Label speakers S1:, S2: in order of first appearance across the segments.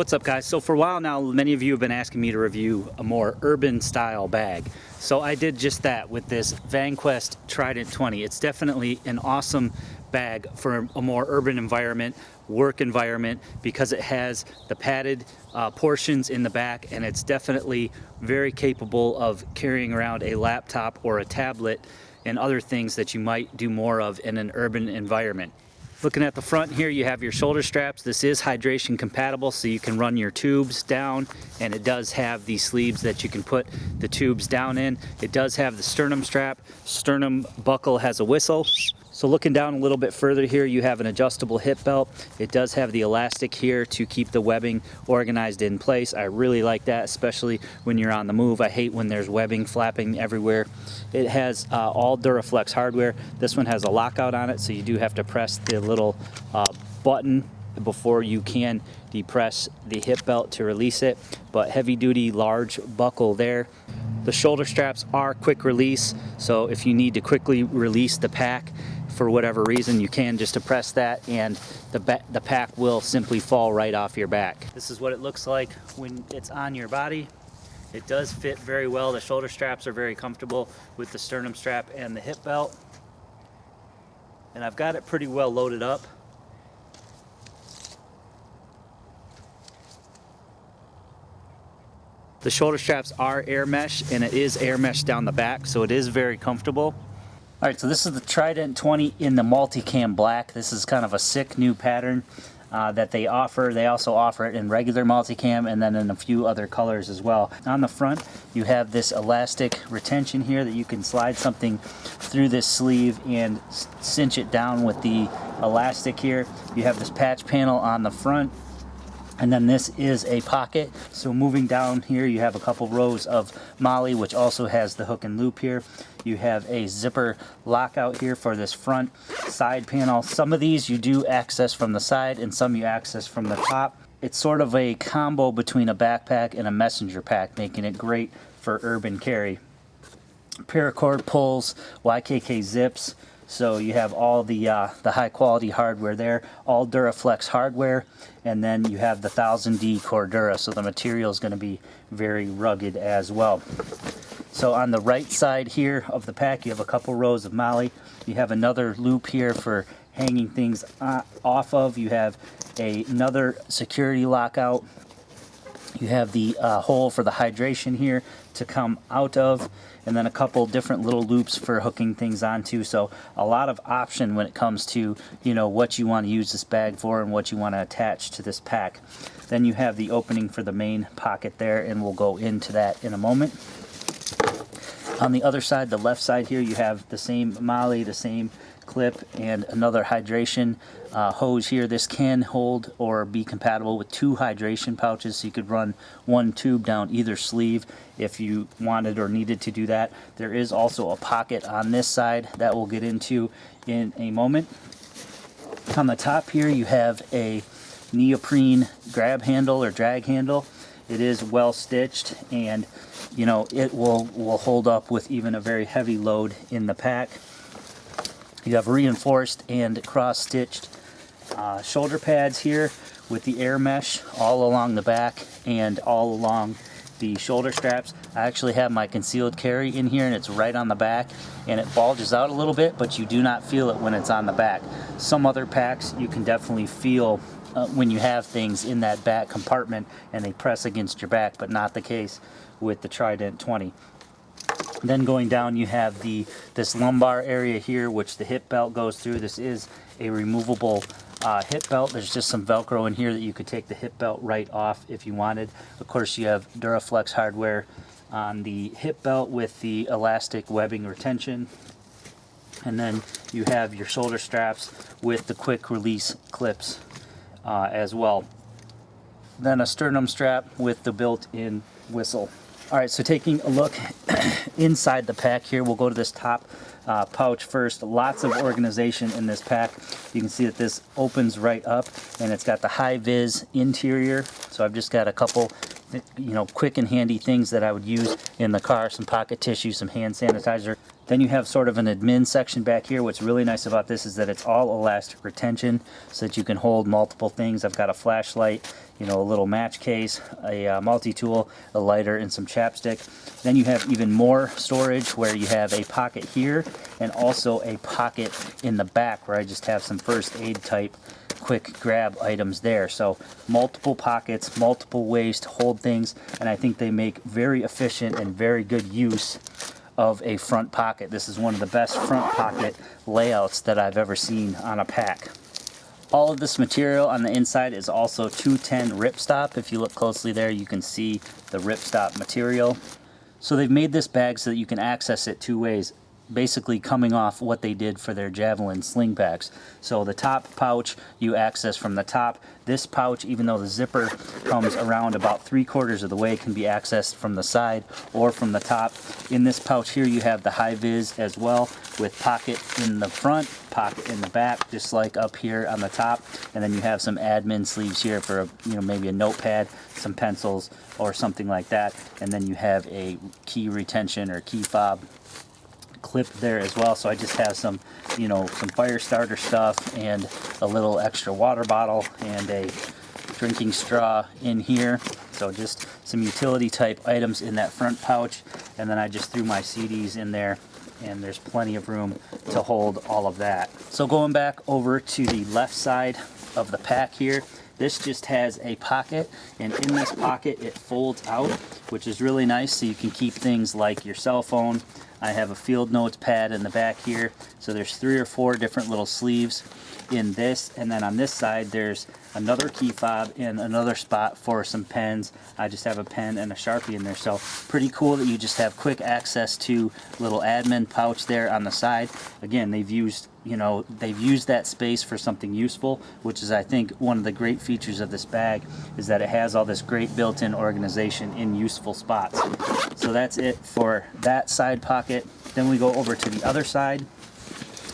S1: What's up, guys? So for a while now, many of you have been asking me to review a more urban style bag. So I did just that with this Vanquest Trident-20. It's definitely an awesome bag for a more urban environment, work environment, because it has the padded portions in the back, and it's definitely very capable of carrying around a laptop or a tablet and other things that you might do more of in an urban environment. Looking at the front here, you have your shoulder straps. This is hydration compatible, so you can run your tubes down, and it does have these sleeves that you can put the tubes down in. It does have the sternum strap. Sternum buckle has a whistle. So looking down a little bit further here, you have an adjustable hip belt. It does have the elastic here to keep the webbing organized in place. I really like that, especially when you're on the move. I hate when there's webbing flapping everywhere. It has all Duraflex hardware. This one has a lockout on it, so you do have to press the little button before you can depress the hip belt to release it. But heavy duty large buckle there. The shoulder straps are quick release, so if you need to quickly release the pack for whatever reason, you can just depress that and the pack will simply fall right off your back. This is what it looks like when it's on your body. It does fit very well. The shoulder straps are very comfortable with the sternum strap and the hip belt. And I've got it pretty well loaded up. The shoulder straps are air mesh, and it is air mesh down the back, so it is very comfortable. All right, so this is the Trident-20 in the Multicam black. This is kind of a sick new pattern that they offer. They also offer it in regular Multicam and then in a few other colors as well. On the front, you have this elastic retention here that you can slide something through this sleeve and cinch it down with the elastic here. You have this patch panel on the front. And then this is a pocket. So moving down here, you have a couple rows of MOLLE, which also has the hook and loop here. You have a zipper lockout here for this front side panel. Some of these you do access from the side and some you access from the top. It's sort of a combo between a backpack and a messenger pack, making it great for urban carry. Paracord pulls, YKK zips. So you have all the high quality hardware there, all Duraflex hardware, and then you have the 1000D Cordura, so the material is going to be very rugged as well. So on the right side here of the pack, you have a couple rows of MOLLE. You have another loop here for hanging things off of. You have another security lockout. You have the hole for the hydration here to come out of, and then a couple different little loops for hooking things onto. So a lot of option when it comes to, you know, what you want to use this bag for and what you want to attach to this pack. Then you have the opening for the main pocket there, and we'll go into that in a moment. On the other side, the left side here, you have the same MOLLE, the same clip, and another hydration hose here. This can hold or be compatible with 2 hydration pouches, so you could run 1 tube down either sleeve if you wanted or needed to do that. There is also a pocket on this side that we'll get into in a moment. On the top here, you have a neoprene grab handle or drag handle. It is well stitched, and you know, it will hold up with even a very heavy load in the pack. You have reinforced and cross-stitched shoulder pads here with the air mesh all along the back and all along the shoulder straps. I actually have my concealed carry in here, and it's right on the back, and it bulges out a little bit, but you do not feel it when it's on the back. Some other packs you can definitely feel when you have things in that back compartment and they press against your back, but not the case with the Trident-20. Then going down, you have this lumbar area here, which the hip belt goes through. This is a removable hip belt. There's just some Velcro in here that you could take the hip belt right off if you wanted. Of course, you have Duraflex hardware on the hip belt with the elastic webbing retention. And then you have your shoulder straps with the quick release clips as well. Then a sternum strap with the built-in whistle. All right, so taking a look inside the pack here, we'll go to this top pouch first. Lots of organization in this pack. You can see that this opens right up, and it's got the high-vis interior. So I've just got a couple, you know, quick and handy things that I would use in the car. Some pocket tissue, some hand sanitizer. Then you have sort of an admin section back here. What's really nice about this is that it's all elastic retention so that you can hold multiple things. I've got a flashlight, you know, a little match case, a multi-tool, a lighter, and some chapstick. Then you have even more storage where you have a pocket here and also a pocket in the back where I just have some first aid type quick grab items there. So multiple pockets, multiple ways to hold things, and I think they make very efficient and very good use of a front pocket. This is one of the best front pocket layouts that I've ever seen on a pack. All of this material on the inside is also 210 ripstop. If you look closely there, you can see the ripstop material. So they've made this bag so that you can access it two ways, basically coming off what they did for their Javelin sling packs. So the top pouch you access from the top. This pouch, even though the zipper comes around about 3/4 of the way, can be accessed from the side or from the top. In this pouch here you have the high vis as well, with pocket in the front, pocket in the back, just like up here on the top. And then you have some admin sleeves here for maybe a notepad, some pencils or something like that. And then you have a key retention or key fob clip there as well. So I just have some some fire starter stuff and a little extra water bottle and a drinking straw in here. So just some utility type items in that front pouch, and then I just threw my CDs in there, and there's plenty of room to hold all of that. So going back over to the left side of the pack here, this just has a pocket, and in this pocket it folds out, which is really nice, so you can keep things like your cell phone. I have a field notes pad in the back here, so there's 3 or 4 different little sleeves in this, and then on this side there's another key fob and another spot for some pens. I just have a pen and a Sharpie in there, so pretty cool that you just have quick access to little admin pouch there on the side. Again, they've used that space for something useful, which is, I think, one of the great features of this bag, is that it has all this great built-in organization in useful spots. So that's it for that side pocket. Then we go over to the other side,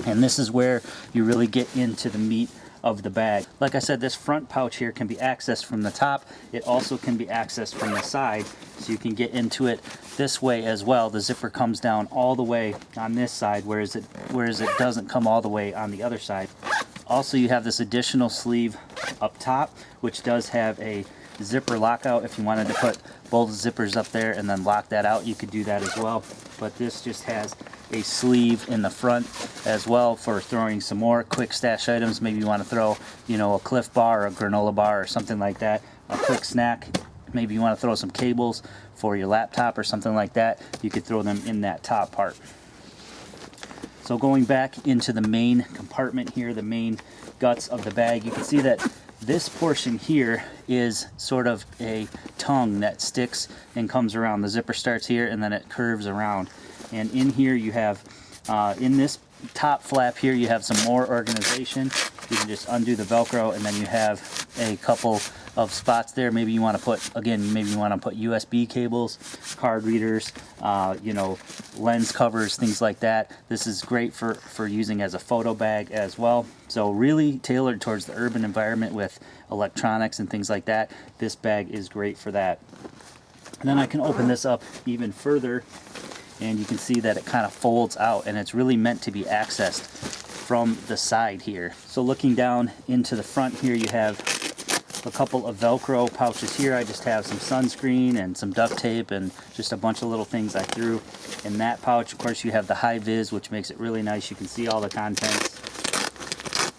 S1: and this is where you really get into the meat of the bag. Like I said, this front pouch here can be accessed from the top. It also can be accessed from the side, so you can get into it this way as well. The zipper comes down all the way on this side, whereas it doesn't come all the way on the other side. Also, you have this additional sleeve up top, which does have a zipper lockout. If you wanted to put both zippers up there and then lock that out, you could do that as well. But this just has a sleeve in the front as well for throwing some more quick stash items. Maybe you want to throw, a Cliff Bar or a granola bar or something like that, a quick snack. Maybe you want to throw some cables for your laptop or something like that. You could throw them in that top part. So going back into the main compartment here, the main guts of the bag, you can see that this portion here is sort of a tongue that sticks and comes around. The zipper starts here and then it curves around. And in here you have, in this top flap here, you have some more organization. You can just undo the Velcro, and then you have a couple of spots there. Maybe you want to put, USB cables, card readers, lens covers, things like that. This is great for using as a photo bag as well. So really tailored towards the urban environment with electronics and things like that. This bag is great for that. And then I can open this up even further, and you can see that it kind of folds out, and it's really meant to be accessed from the side here. So looking down into the front here, you have a couple of Velcro pouches here. I just have some sunscreen and some duct tape and just a bunch of little things I threw in that pouch. Of course, you have the high vis, which makes it really nice. You can see all the contents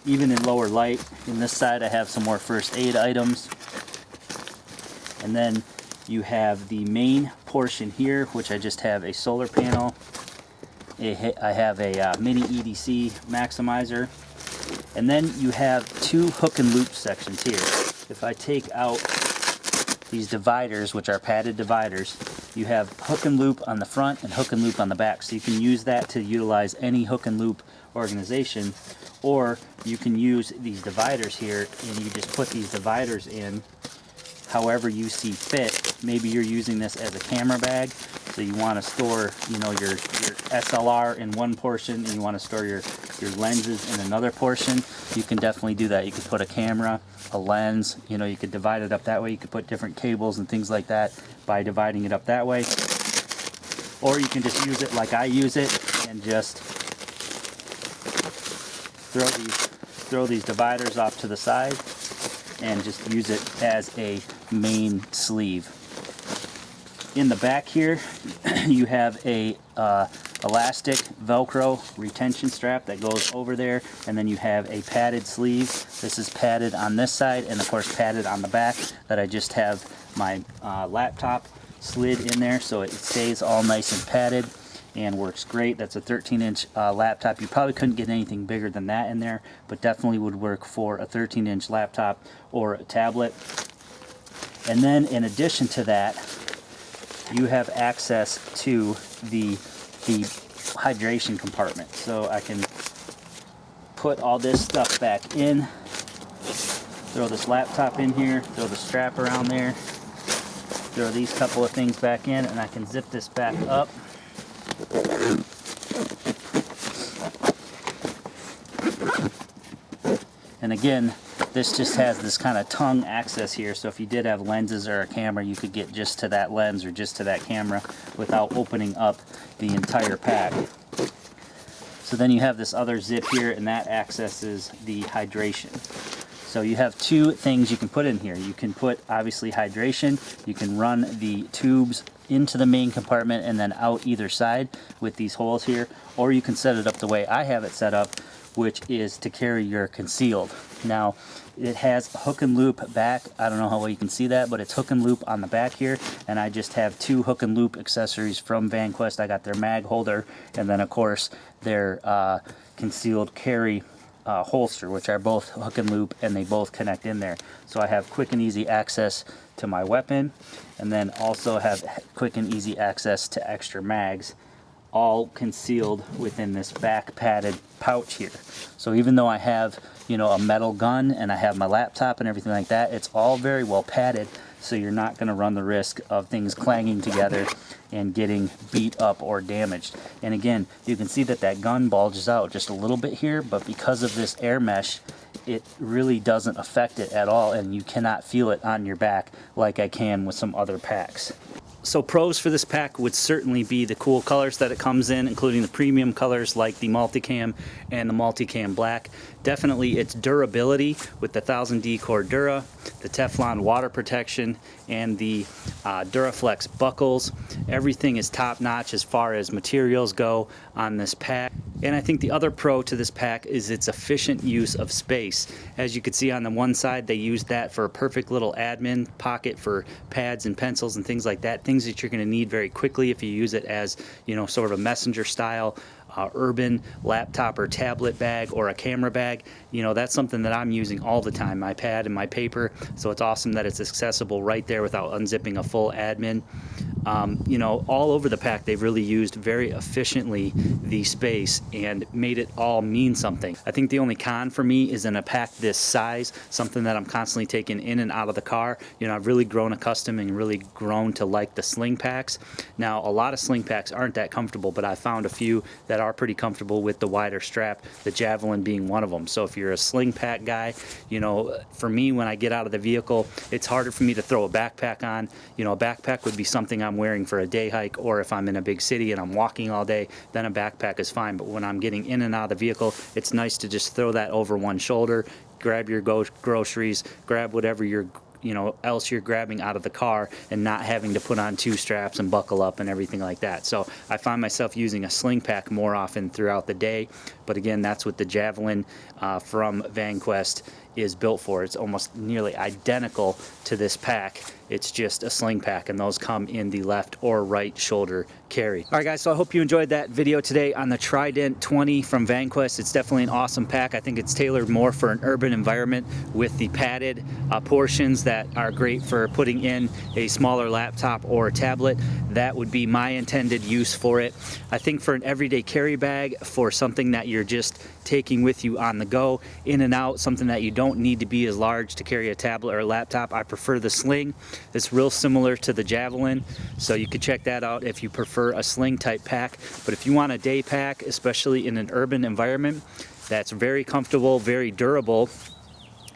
S1: even in lower light. In this side I have some more first aid items, and then you have the main portion here, which I just have a solar panel. I have a mini EDC maximizer, and then you have 2 hook and loop sections here. If I take out these dividers, which are padded dividers, you have hook and loop on the front and hook and loop on the back. So you can use that to utilize any hook and loop organization, or you can use these dividers here and you just put these dividers in however you see fit. Maybe you're using this as a camera bag, so you want to store, your SLR in one portion, and you want to store your lenses in another portion. You can definitely do that. You could put a camera, a lens, you could divide it up that way. You could put different cables and things like that by dividing it up that way. Or you can just use it like I use it, and just throw these dividers off to the side and just use it as a main sleeve. In the back here, you have a elastic Velcro retention strap that goes over there, and then you have a padded sleeve. This is padded on this side and of course padded on the back, that I just have my laptop slid in there so it stays all nice and padded and works great. That's a 13-inch laptop. You probably couldn't get anything bigger than that in there, but definitely would work for a 13-inch laptop or a tablet. And then in addition to that, you have access to the hydration compartment. So I can put all this stuff back in, throw this laptop in here, throw the strap around there, throw these couple of things back in, and I can zip this back up. And again, this just has this kind of tongue access here, so if you did have lenses or a camera, you could get just to that lens or just to that camera without opening up the entire pack. So then you have this other zip here, and that accesses the hydration. So you have two things you can put in here. You can put, obviously, hydration. You can run the tubes into the main compartment and then out either side with these holes here, or you can set it up the way I have it set up, which is to carry your concealed. Now, it has hook and loop back. I don't know how well you can see that, but it's hook and loop on the back here, and I just have two hook and loop accessories from Vanquest. I got their mag holder, and then of course their concealed carry holster, which are both hook and loop, and they both connect in there. So I have quick and easy access to my weapon, and then also have quick and easy access to extra mags, all concealed within this back padded pouch here. So even though I have, you know, a metal gun and I have my laptop and everything like that, it's all very well padded, so you're not going to run the risk of things clanging together and getting beat up or damaged. And again, you can see that that gun bulges out just a little bit here, but because of this air mesh, it really doesn't affect it at all, and you cannot feel it on your back like I can with some other packs. So pros for this pack would certainly be the cool colors that it comes in, including the premium colors like the Multicam and the Multicam Black. Definitely its durability with the 1000D Core Dura, the Teflon water protection, and the Duraflex buckles. Everything is top notch as far as materials go on this pack. And I think the other pro to this pack is its efficient use of space. As you can see on the one side, they use that for a perfect little admin pocket for pads and pencils and things like that. Things that you're going to need very quickly if you use it as, you know, sort of a messenger style urban laptop or tablet bag or a camera bag. You know, that's something that I'm using all the time, my pad and my paper. So it's awesome that it's accessible right there without unzipping a full admin. You know, all over the pack, they've really used very efficiently the space and made it all mean something. I think the only con for me is in a pack this size, something that I'm constantly taking in and out of the car. You know, I've really grown accustomed and really grown to like the sling packs. Now, a lot of sling packs aren't that comfortable, but I found a few that are pretty comfortable with the wider strap, the Javelin being one of them. So if you're a sling pack guy, you know, for me, when I get out of the vehicle, it's harder for me to throw a backpack on. You know, a backpack would be something I'm wearing for a day hike, or if I'm in a big city and I'm walking all day, then a backpack is fine. But when I'm getting in and out of the vehicle, it's nice to just throw that over one shoulder, grab your groceries, grab whatever you're, you know, else you're grabbing out of the car, and not having to put on two straps and buckle up and everything like that. So I find myself using a sling pack more often throughout the day. But again, that's what the Javelin from Vanquest is built for. It's almost nearly identical to this pack. It's just a sling pack, and those come in the left or right shoulder carry. All right, guys, so I hope you enjoyed that video today on the Trident-20 from Vanquest. It's definitely an awesome pack. I think it's tailored more for an urban environment with the padded portions that are great for putting in a smaller laptop or a tablet. That would be my intended use for it. I think for an everyday carry bag, for something that you're just taking with you on the go, in and out, something that you don't need to be as large to carry a tablet or a laptop, I prefer the sling. It's real similar to the Javelin, so you could check that out if you prefer a sling type pack. But if you want a day pack, especially in an urban environment, that's very comfortable, very durable,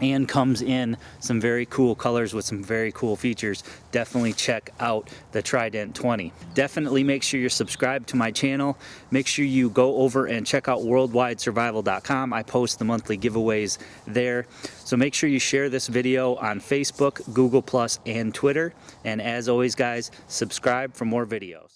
S1: and comes in some very cool colors with some very cool features. Definitely check out the Trident-20. Definitely make sure you're subscribed to my channel. Make sure you go over and check out worldwidesurvival.com. I post the monthly giveaways there. So make sure you share this video on Facebook, Google+, and Twitter. And as always, guys, subscribe for more videos.